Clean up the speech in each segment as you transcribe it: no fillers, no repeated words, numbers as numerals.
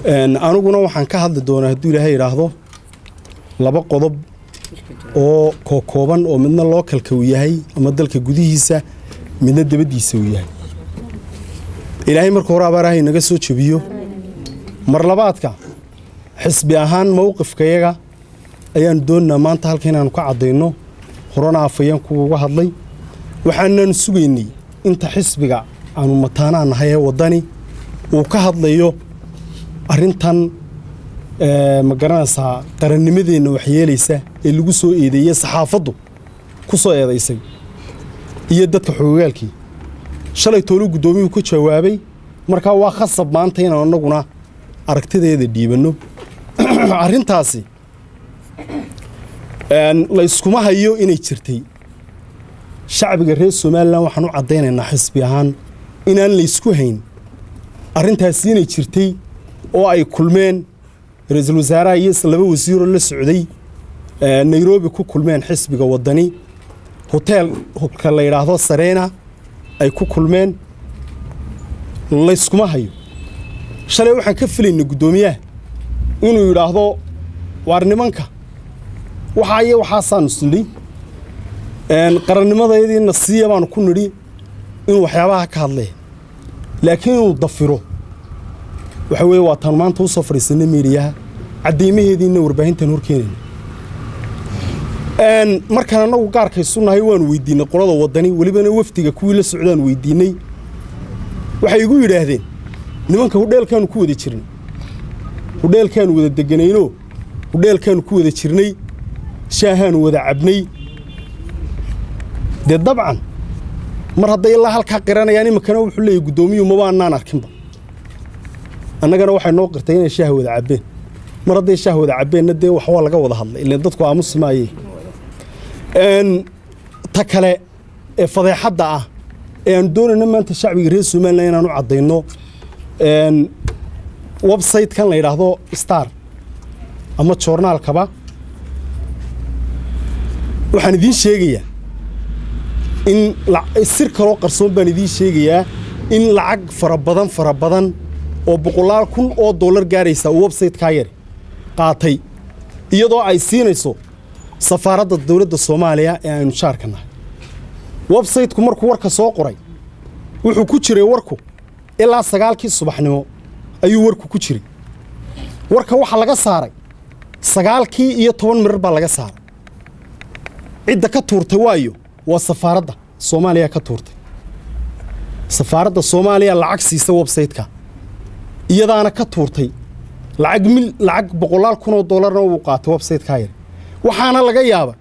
aniguna waxaan ka hadli doonaa hadduu ilaahay yidhaahdo laba qodob oo kooban oo midna lookalka uu yahay ama dalka gudihiisa midna dibaddiisa uu yahay. ilaahay marka hore abaaraha inaga soo jabiyo. mar labaadka xisbi ahaan mowqifkayaga ayaan doonnaa maanta halka inaanu ka caddayno horena afayeenku uga hadlay. waxaanan sugaynay inta xisbiga aanu mataanaa nahay ee waddani uu ka hadlayo arrintan ma garanaysaa qarannimadeenna waxyeelaysa ee lagu soo eedeeyey saxaafaddu ku soo eedaysay iyo dadka xoogaalkii shalay toolu guddoomiyuhu ku jawaabay. markaa waa khasab maanta inaan annaguna aragtideeda dhiibanno. arrintaasi la iskuma hayo inay jirtay. shacbiga reer Soomaaliland waxaan u caddaynaynaa xisbi ahaan inaan la isku hayn arrintaasi inay jirtay oo ay kulmeen ra'iisul wasaaraha iyo laba wasiiro la socday Nairobi ku kulmeen xisbiga waddani hotel la yiraahdo Serena ay ku kulmeen. la iskuma hayo. shalay waxaan ka filaynay guddoomiyaha inuu yiraahdo waar nimanka waxaasaan isnidhi qarannimadeediina siiya baan ku nidhi inuu waxyaabaha ka hadlee laakiin inuu dafiro waxa weeye waa tan maanta u soo fariisanay meediyaha cadeymaheediina warbaahintan horkeenayna. markaan anagu gaarkaysunahay waan weydiinay qolada waddani walibana wafdiga kuwii la socdaan weydiinay. waxay igu yidhaahdeen nimanka hudheelkaanu ku wada jirnay hudheelkaanu wada deganayno hudheelkaanu ku wada jirnay shaahaanu wada cabnay. dee dabcan mar hadday ilaa halkaa qiranayaan imakana wuxuu leeyahay guddoomiyuhu maba annaan arkinba annagana waxay noo qirtay inay shaah wada cabbeen. mar hadday shaah wada cabbeenna dee wax waa laga wada hadlay ileen dadku aamusi maayey. ta kale ee fadeexadda ah ee aan doonayno maanta shacbiga reer Soomaaliland inaan u caddayno website-kan la yidhaahdo Star ama joornaalkaba waxaan idiin sheegayaa in sir kaloo qarsoon baan idiin sheegayaa in lacag fara badan oo boqolaal kun oo dollar gaaraysa website-ka yar qaatay iyadoo ay siinayso safaaradda dawladda Soomaaliya ee aynu shaarka nahay. website-ku markuu warka soo qoray wuxuu ku jiray warku ilaa 9kii subaxnimo ayuu warku ku jiray. warka waxa laga saaray 9kii iyo 10 mirir baa laga saaray. cidda ka tuurtay waayo waa safaaradda Soomaaliya ka tuurtay. safaaradda Soomaaliya lacag siisa website-ka iyadaana ka tuurtay lacag boqolaal kun oo dollarna uu qaatay website-ka yar. waxaana laga yaabaa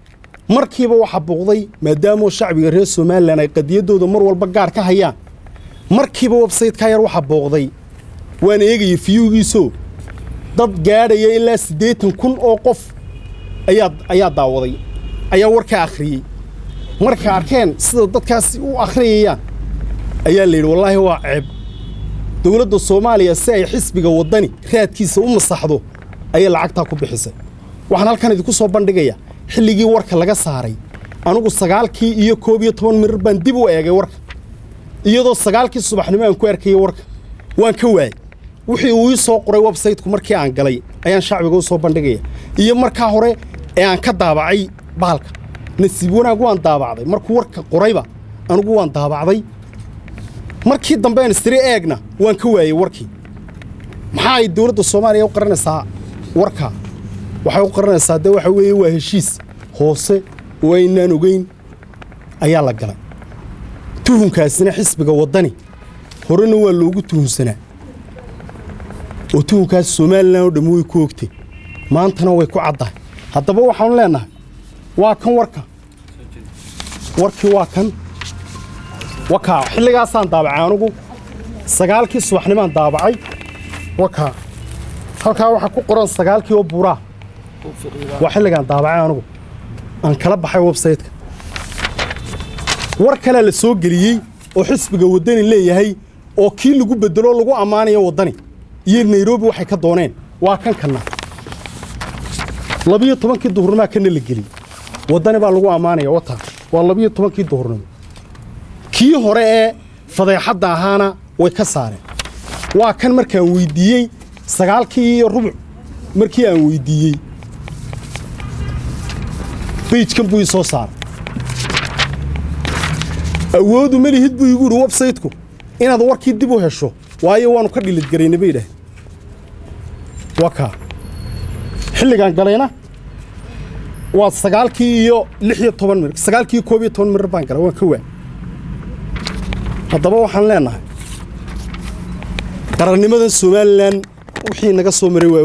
markiiba waxa buuqday maadaama shacbiga reer Soomaaliland ay qadiyadooda mar walba gaar ka hayaan. markiiba website-ka yar waxa buuqday waan eegay fiyugiiso dad gaadhaya ilaa 80,000 oo qof ayaa daawaday ayaa warka akhriyay. marka arkeen sida dadkaasi u akhriyayaan ayaa la yiri wallahi waa ceeb dawladda Soomaaliya si ay xisbiga waddani raadkiisa u masaxdo ayay lacagta ku bixisay. waxaan halkan idinku soo bandhigayaa xilligii warka laga saaray anigu 9kii iyo 11 mirir baan dib u eegay warka iyadoo 9kii subaxnimo aan ku arkay warka waan ka waayay. wixii uu soo qoray website-ku markii aan galay ayaan shacbiga u soo bandhigaya iyo markaa hore ee aan ka daabacay baalka nasiib wanaag waan daabacday markuu warka qorayba anigu waan daabacday. markii dambe aan istiri eegna waan ka waayay warkii. maxaa ay dawladda Soomaaliya u qaranaysaa warka waxay u qaranaysaa de waxa weeye waa heshiis hoose oo aynaan ogeyn ayaa la galay. tuhunkaasina xisbiga waddani horena waa loogu tuhunsanaa oo tuhunkaas Soomaaliland oo dhammo way ku ogtay maantana way ku caddahay. haddaba waxaan leenahay waa kan warkii waa kan wakaa xilligaasaan daabacay anigu 9kii subaxnimaan daabacay. wakaa halkaa waxa ku qoran 9kii oo buuraa waa xilligaan daabacay anigu aan kala baxay website-ka. war kale la soo geliyey oo xisbiga waddani leeyahay oo kii lagu bedelo lagu amaanayo waddani iyo Nairobi waxay ka dooneen waa kan 12kii duhurnimo kana la geliyay waddani baa lagu amaanaya wata waa 12kii duhurnimo. kii hore ee fadeexadda ahaana way ka saareen. waa kan markaan weydiiyey sagaalkii iyo rubuc markii aan weydiiyey page-kan buu soo saaray awoodu ma lihid buu igu yidhi website-ku inaad warkii dib u hesho waayo waanu ka dhilid garaynay bay dhahay waka xilligan galayna waa sagaalkii iyo 16 mir sagaalkii 12 mir baan galay waan ka waa haddaba waxaan leenahay qarannimadan Soomaaliland wixii naga soo maray waa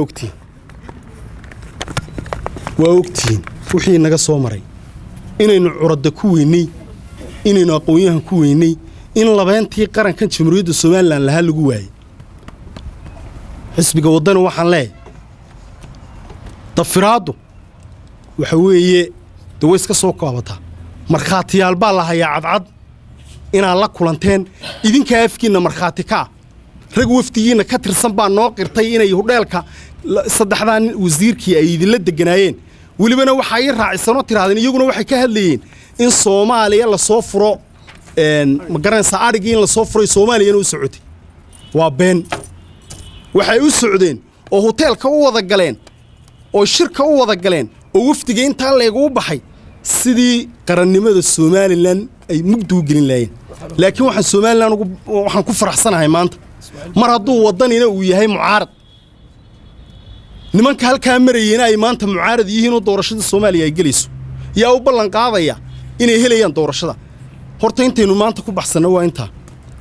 ogtiin wixii naga soo maray inaynu curada ku weynay inaynu aqoonyahan ku weynay in labeentii qarankan Jamhuuriyadda Soomaaliland laha lagu waayay xisbiga wadana waxaan leeyahay dafiraadu waxa weeye daways ka soo koobata markhaatiyaal baa la hayaa cadcad inaa la kulanteen idinka afkiina markhaati ka rag wafdigiina ka tirsan baa noo qirtay inay hudheelka saddexdan wasiirkii ay idin la deganaayeen walibana waxa ay raacisano tiraadeen iyaguna waxay ka hadlayeen in Soomaaliya la soo furo ma garanaysaa arigii in la soo furay Soomaaliya inuu socotay waa been waxay u socdeen oo hoteelka u wada galeen oo shirka u wada galeen oo wafdiga inta leegu baxay sidii qarannimada Soomaaliland ay mugdu gelin laayeen laakiin waxaan Soomaaliland waxaan ku faraxsanahay maanta mar hadduu wadanina uu yahay mucaarad nimanka halka marayeen ay maanta mucaarad yihiin oo doorashada Soomaaliya ay galayso yaa u ballan qaadaya inay helayaan doorashada horta intaynu maanta ku baxsano waa inta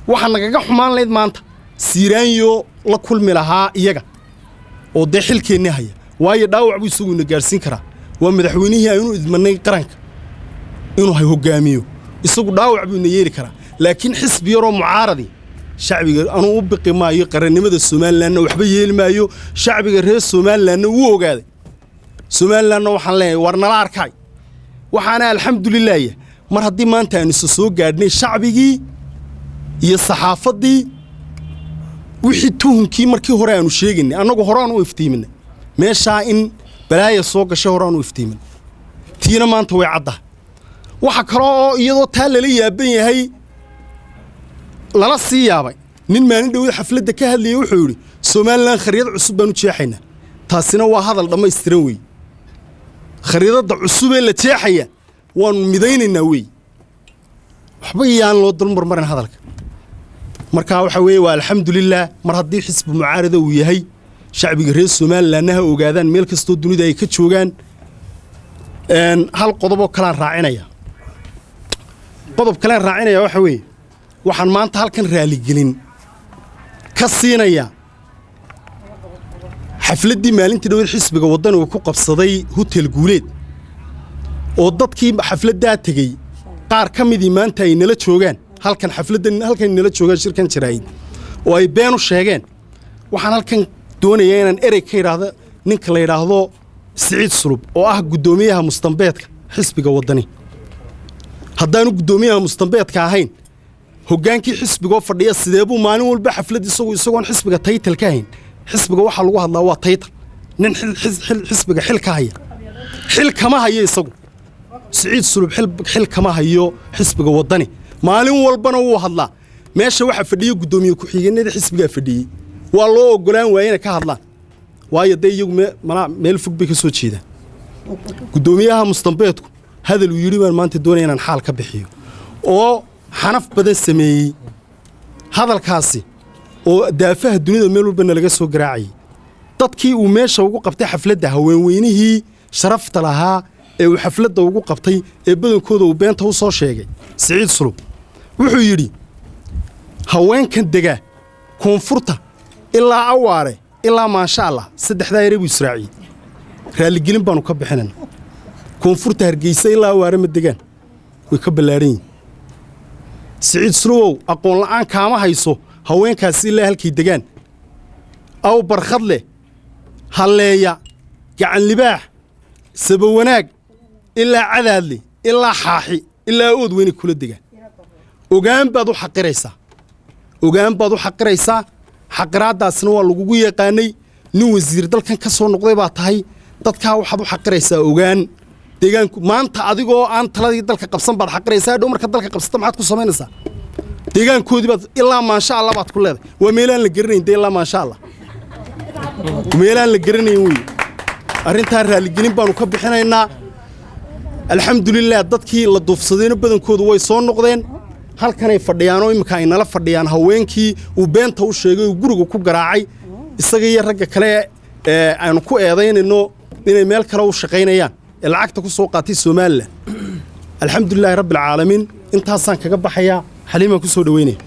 waxa nagaga xumaan leed maanta Siiraanyo la kulmi lahaa iyaga oo xilkeena haya waayo dhaawac buu isugu gaarsiin karaa waa madaxweynihii aynu idmanay qaranka inuu hay hogaamiyo isagu dhaawac buu yeeli karaa laakiin xisbi yaro mucaaradi shacbiga aanu u biqi maayo qarannimada Soomaaliland waxba yeeli maayo shacbiga reer Soomaaliland uu ogaaday Soomaaliland waxaan leeyahay war nala arkay waxaana alxamdulillah mar haddii maanta aanu soo gaadhnay shacbigii iyo saxaafadii wixii tuhunkii markii hore aanu sheegnay anagu horaan u iftiiminay meesha in balaaya soo gashay horaan u iftiimin tiina maanta way cadda waxa kale oo iyadoo taa la yaaban yahay lala sii yaabay nin maalin dhow xafladda ka hadlayay wuxuu yiri Soomaaliland khariidad cusub baan u jeexaynaa taasina waa hadal dhameystiran weey khariidada cusub ee la jeexaya waan midaynaynaa weey waxba yaan loo dulmarmarin hadalka marka waxa weey waa alxamdulillah mar haddii xisbi mucaarada uu yahay shacbiga reer Soomaaliland ha ogaadaan meel kasto dunida ay ka joogaan hal qodob oo kala raacinaya waxa weey waxaan maanta halkan raali gelin ka siinaya xafladii maalintii dhow xisbiga wadana uu ku qabsaday hotel guuleed oo dadkii xafladda tagay qaar kamidii maanta ay nala joogaan halkan nala joogaan shirkan jiraayid oo ay been u sheegeen waxaan halkan doonaya inaan erey ka yiraahdo ninka la yiraahdo Saciid Sulub oo ah gudoomiyaha Mustambeedka xisbiga wadani haddaanu gudoomiyaha Mustambeedka ahayn hogaankii xisbiga fadhiya sideebuu maalin walba xaflad isagoon xisbiga title ka hayn xisbiga waxa lagu hadlaa waa title nin xisbiga xil ka haya xil kama hayo isagu Saciid Sulub xil kama hayo xisbiga wadani maalin walbana wuu hadlaa meesha waxa fadhiyo gudoomiye ku xigeenada xisbiga fadhiyay waa loo ogolaan waayeen ka hadlaan waayo iyagu meel fog bay ka soo jeedaan gudoomiyaha Mustambeedku hadal uu yiri baan maanta doonayaan inaan xaal ka bixiyo oo xanaf badan sameeyay hadalkaasi oo daafaha dunida meel walba laga soo garaacay dadkii uu meesha ugu qabtay xafladda haweenweynihii sharafta lahaa ee uu xafladda ugu qabtay ee badankooda uu beenta u soo sheegay Saciid Sulub wuxuu yiri haweenkan dega koonfurta ilaa awaare ilaa ma sha Allah saddexda yar buu israaciy raali gelin baanu ka bixinana koonfurta Hargeysa ilaa awaare ma degaan way ka balaarin Saciid Sulub aqoon la'aan kaama hayso haweenkaasi ilaa halkii degaan aw barkhad leh halleeya gacan libaax sabab wanaag ilaa cadaadli ilaa xaaxi ilaa ood weyn kula degaan ogaan baad u xaqiraysaa xaqiraadaasna waa lagugu yaqaanay nin wasiir dalkan ka soo noqday baa tahay dadka waxaad u xaqiraysaa ogaan deegaanku maanta adigoo aan taladii dalka qabsan baad xaqiraysaa dhow marka dalka qabsata maxaad ku samaynaysaa deegaankoodii baad ilaa ma sha Allah baad ku leedahay waa meelaan la garanayn ilaa ma sha Allah meelaan la garanayn wey arrintaa raaligelin baanu ka bixinaynaa alxamdulillaah dadkii la duufsadayna badankoodu way soo noqdeen halkanay fadhiyaan oo imika ay nala fadhiyaan haweenkii uu beenta u sheegay uu guriga ku garaacay isaga iyo ragga kale aynu ku eedaynayno inay meel kale u shaqaynayaan ee lacagta ku soo qaatay Soomaaliland alxamdulillaah rabbil caalamiin intaasaan kaga baxayaa xaliima ku soo dhaweynay